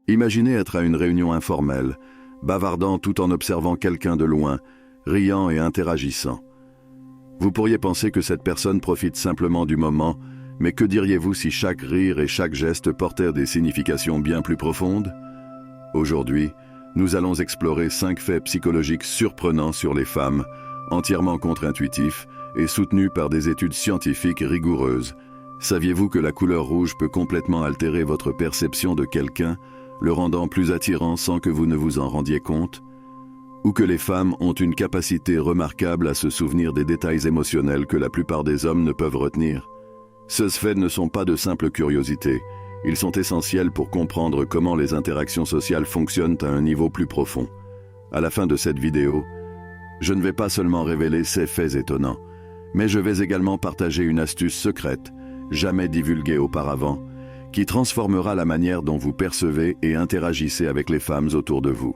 Imaginez être à une réunion informelle, bavardant tout en observant quelqu'un de loin, riant et interagissant. Vous pourriez penser que cette personne profite simplement du moment, mais que diriez-vous si chaque rire et chaque geste portaient des significations bien plus profondes? Aujourd'hui, nous allons explorer 5 faits psychologiques surprenants sur les femmes, entièrement contre-intuitifs et soutenus par des études scientifiques rigoureuses. Saviez-vous que la couleur rouge peut complètement altérer votre perception de quelqu'un, le rendant plus attirant sans que vous ne vous en rendiez compte? Ou que les femmes ont une capacité remarquable à se souvenir des détails émotionnels que la plupart des hommes ne peuvent retenir? Ces faits ne sont pas de simples curiosités. Ils sont essentiels pour comprendre comment les interactions sociales fonctionnent à un niveau plus profond. À la fin de cette vidéo, je ne vais pas seulement révéler ces faits étonnants, mais je vais également partager une astuce secrète, jamais divulguée auparavant, qui transformera la manière dont vous percevez et interagissez avec les femmes autour de vous.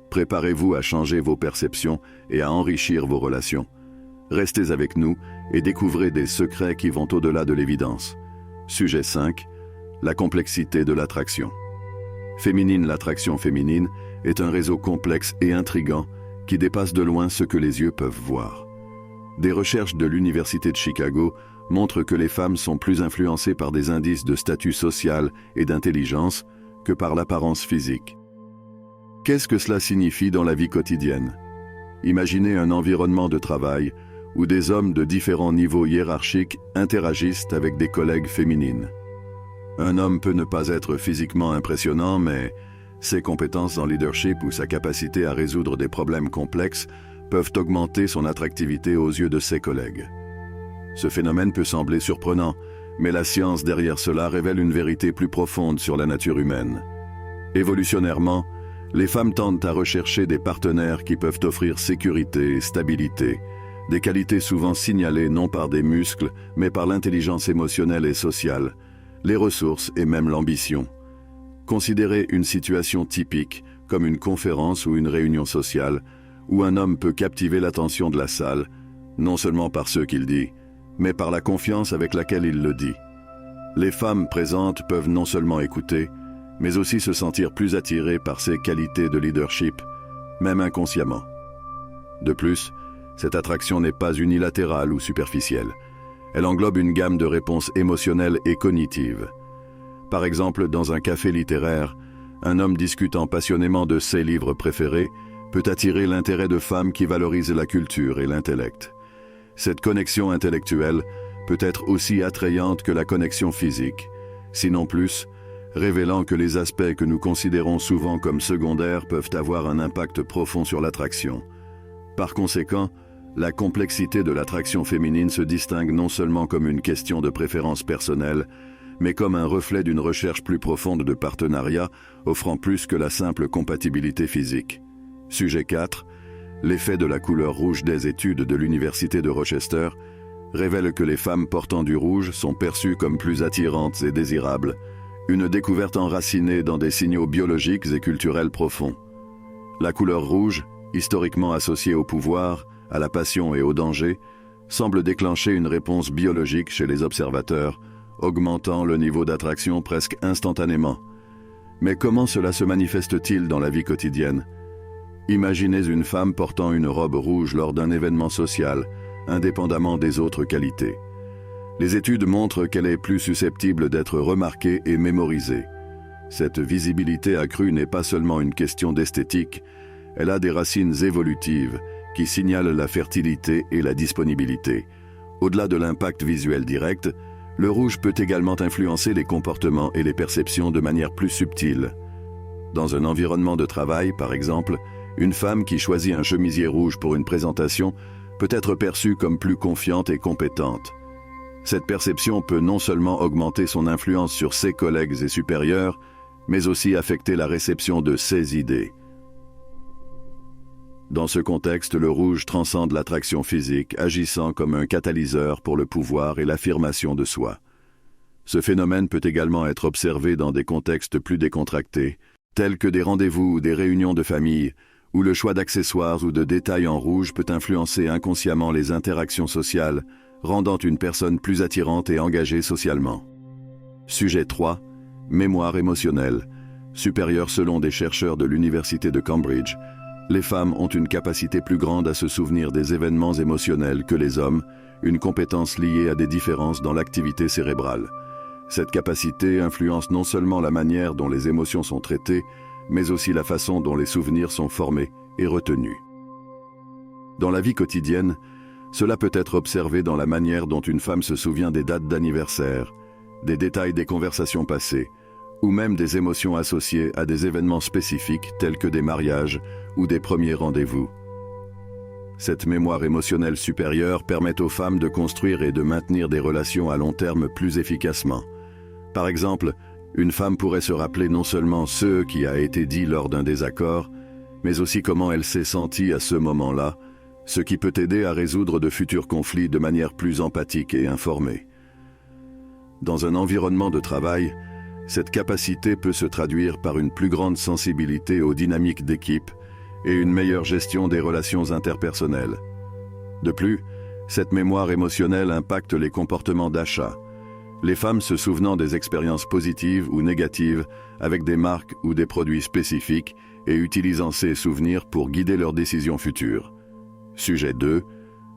Préparez-vous à changer vos perceptions et à enrichir vos relations. Restez avec nous et découvrez des secrets qui vont au-delà de l'évidence. Sujet 5. La complexité de l'attraction. Féminine, l'attraction féminine est un réseau complexe et intrigant qui dépasse de loin ce que les yeux peuvent voir. Des recherches de l'Université de Chicago montrent que les femmes sont plus influencées par des indices de statut social et d'intelligence que par l'apparence physique. Qu'est-ce que cela signifie dans la vie quotidienne? Imaginez un environnement de travail où des hommes de différents niveaux hiérarchiques interagissent avec des collègues féminines. Un homme peut ne pas être physiquement impressionnant, mais ses compétences en leadership ou sa capacité à résoudre des problèmes complexes peuvent augmenter son attractivité aux yeux de ses collègues. Ce phénomène peut sembler surprenant, mais la science derrière cela révèle une vérité plus profonde sur la nature humaine. Évolutionnairement, les femmes tendent à rechercher des partenaires qui peuvent offrir sécurité et stabilité, des qualités souvent signalées non par des muscles, mais par l'intelligence émotionnelle et sociale, les ressources et même l'ambition. Considérez une situation typique, comme une conférence ou une réunion sociale, où un homme peut captiver l'attention de la salle, non seulement par ce qu'il dit, mais par la confiance avec laquelle il le dit. Les femmes présentes peuvent non seulement écouter, mais aussi se sentir plus attirées par ses qualités de leadership, même inconsciemment. De plus, cette attraction n'est pas unilatérale ou superficielle. Elle englobe une gamme de réponses émotionnelles et cognitives. Par exemple, dans un café littéraire, un homme discutant passionnément de ses livres préférés peut attirer l'intérêt de femmes qui valorisent la culture et l'intellect. Cette connexion intellectuelle peut être aussi attrayante que la connexion physique, sinon plus, révélant que les aspects que nous considérons souvent comme secondaires peuvent avoir un impact profond sur l'attraction. Par conséquent, la complexité de l'attraction féminine se distingue non seulement comme une question de préférence personnelle, mais comme un reflet d'une recherche plus profonde de partenariat offrant plus que la simple compatibilité physique. Sujet 4. L'effet de la couleur rouge des études de l'Université de Rochester révèle que les femmes portant du rouge sont perçues comme plus attirantes et désirables, une découverte enracinée dans des signaux biologiques et culturels profonds. La couleur rouge, historiquement associée au pouvoir, à la passion et au danger, semble déclencher une réponse biologique chez les observateurs, augmentant le niveau d'attraction presque instantanément. Mais comment cela se manifeste-t-il dans la vie quotidienne? Imaginez une femme portant une robe rouge lors d'un événement social, indépendamment des autres qualités. Les études montrent qu'elle est plus susceptible d'être remarquée et mémorisée. Cette visibilité accrue n'est pas seulement une question d'esthétique, elle a des racines évolutives qui signalent la fertilité et la disponibilité. Au-delà de l'impact visuel direct, le rouge peut également influencer les comportements et les perceptions de manière plus subtile. Dans un environnement de travail, par exemple, une femme qui choisit un chemisier rouge pour une présentation peut être perçue comme plus confiante et compétente. Cette perception peut non seulement augmenter son influence sur ses collègues et supérieurs, mais aussi affecter la réception de ses idées. Dans ce contexte, le rouge transcende l'attraction physique, agissant comme un catalyseur pour le pouvoir et l'affirmation de soi. Ce phénomène peut également être observé dans des contextes plus décontractés, tels que des rendez-vous ou des réunions de famille, où le choix d'accessoires ou de détails en rouge peut influencer inconsciemment les interactions sociales, rendant une personne plus attirante et engagée socialement. Sujet 3. Mémoire émotionnelle. supérieure selon des chercheurs de l'université de Cambridge, les femmes ont une capacité plus grande à se souvenir des événements émotionnels que les hommes, une compétence liée à des différences dans l'activité cérébrale. Cette capacité influence non seulement la manière dont les émotions sont traitées, mais aussi la façon dont les souvenirs sont formés et retenus. Dans la vie quotidienne, cela peut être observé dans la manière dont une femme se souvient des dates d'anniversaire, des détails des conversations passées, ou même des émotions associées à des événements spécifiques tels que des mariages ou des premiers rendez-vous. Cette mémoire émotionnelle supérieure permet aux femmes de construire et de maintenir des relations à long terme plus efficacement. Par exemple, une femme pourrait se rappeler non seulement ce qui a été dit lors d'un désaccord, mais aussi comment elle s'est sentie à ce moment-là, ce qui peut aider à résoudre de futurs conflits de manière plus empathique et informée. Dans un environnement de travail, cette capacité peut se traduire par une plus grande sensibilité aux dynamiques d'équipe et une meilleure gestion des relations interpersonnelles. De plus, cette mémoire émotionnelle impacte les comportements d'achat. Les femmes se souvenant des expériences positives ou négatives avec des marques ou des produits spécifiques et utilisant ces souvenirs pour guider leurs décisions futures. Sujet 2.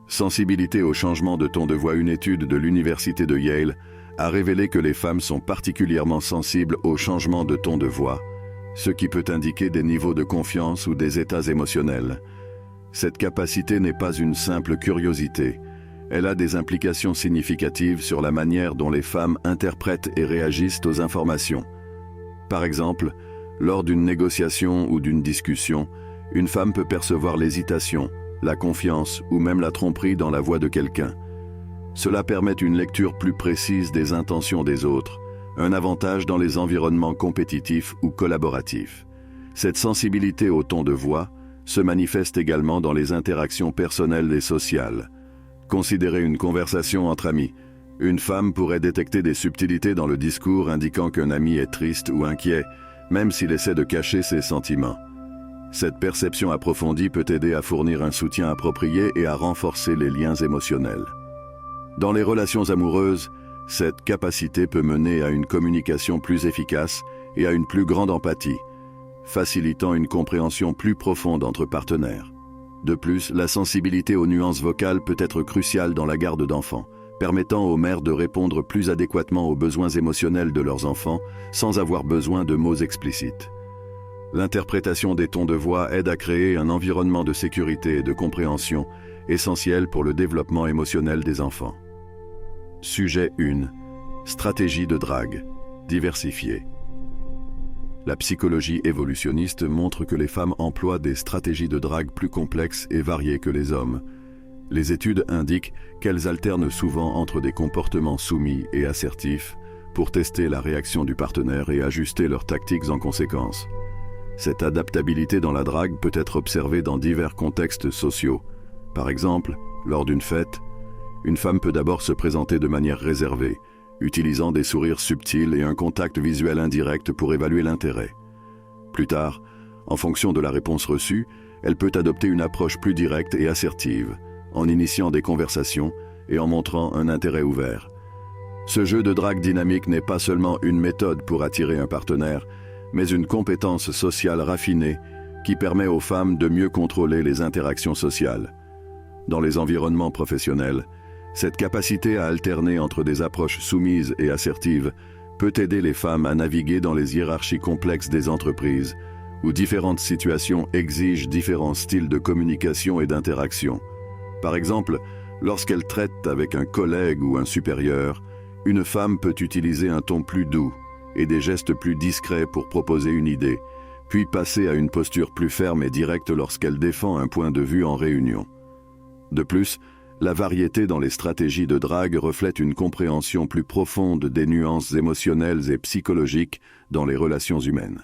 Sensibilité au changement de ton de voix. Une étude de l'université de Yale a révélé que les femmes sont particulièrement sensibles au changement de ton de voix, ce qui peut indiquer des niveaux de confiance ou des états émotionnels. Cette capacité n'est pas une simple curiosité. Elle a des implications significatives sur la manière dont les femmes interprètent et réagissent aux informations. Par exemple, lors d'une négociation ou d'une discussion, une femme peut percevoir l'hésitation, la confiance ou même la tromperie dans la voix de quelqu'un. Cela permet une lecture plus précise des intentions des autres, un avantage dans les environnements compétitifs ou collaboratifs. Cette sensibilité au ton de voix se manifeste également dans les interactions personnelles et sociales. Considérez une conversation entre amis. Une femme pourrait détecter des subtilités dans le discours indiquant qu'un ami est triste ou inquiet, même s'il essaie de cacher ses sentiments. Cette perception approfondie peut aider à fournir un soutien approprié et à renforcer les liens émotionnels. Dans les relations amoureuses, cette capacité peut mener à une communication plus efficace et à une plus grande empathie, facilitant une compréhension plus profonde entre partenaires. De plus, la sensibilité aux nuances vocales peut être cruciale dans la garde d'enfants, permettant aux mères de répondre plus adéquatement aux besoins émotionnels de leurs enfants sans avoir besoin de mots explicites. L'interprétation des tons de voix aide à créer un environnement de sécurité et de compréhension essentiel pour le développement émotionnel des enfants. Sujet 1. Stratégie de drague. Diversifiée. La psychologie évolutionniste montre que les femmes emploient des stratégies de drague plus complexes et variées que les hommes. Les études indiquent qu'elles alternent souvent entre des comportements soumis et assertifs pour tester la réaction du partenaire et ajuster leurs tactiques en conséquence. Cette adaptabilité dans la drague peut être observée dans divers contextes sociaux. Par exemple, lors d'une fête, une femme peut d'abord se présenter de manière réservée, utilisant des sourires subtils et un contact visuel indirect pour évaluer l'intérêt. Plus tard, en fonction de la réponse reçue, elle peut adopter une approche plus directe et assertive, en initiant des conversations et en montrant un intérêt ouvert. Ce jeu de drague dynamique n'est pas seulement une méthode pour attirer un partenaire, mais une compétence sociale raffinée qui permet aux femmes de mieux contrôler les interactions sociales. Dans les environnements professionnels, cette capacité à alterner entre des approches soumises et assertives peut aider les femmes à naviguer dans les hiérarchies complexes des entreprises, où différentes situations exigent différents styles de communication et d'interaction. Par exemple, lorsqu'elle traite avec un collègue ou un supérieur, une femme peut utiliser un ton plus doux et des gestes plus discrets pour proposer une idée, puis passer à une posture plus ferme et directe lorsqu'elle défend un point de vue en réunion. De plus, la variété dans les stratégies de drague reflète une compréhension plus profonde des nuances émotionnelles et psychologiques dans les relations humaines.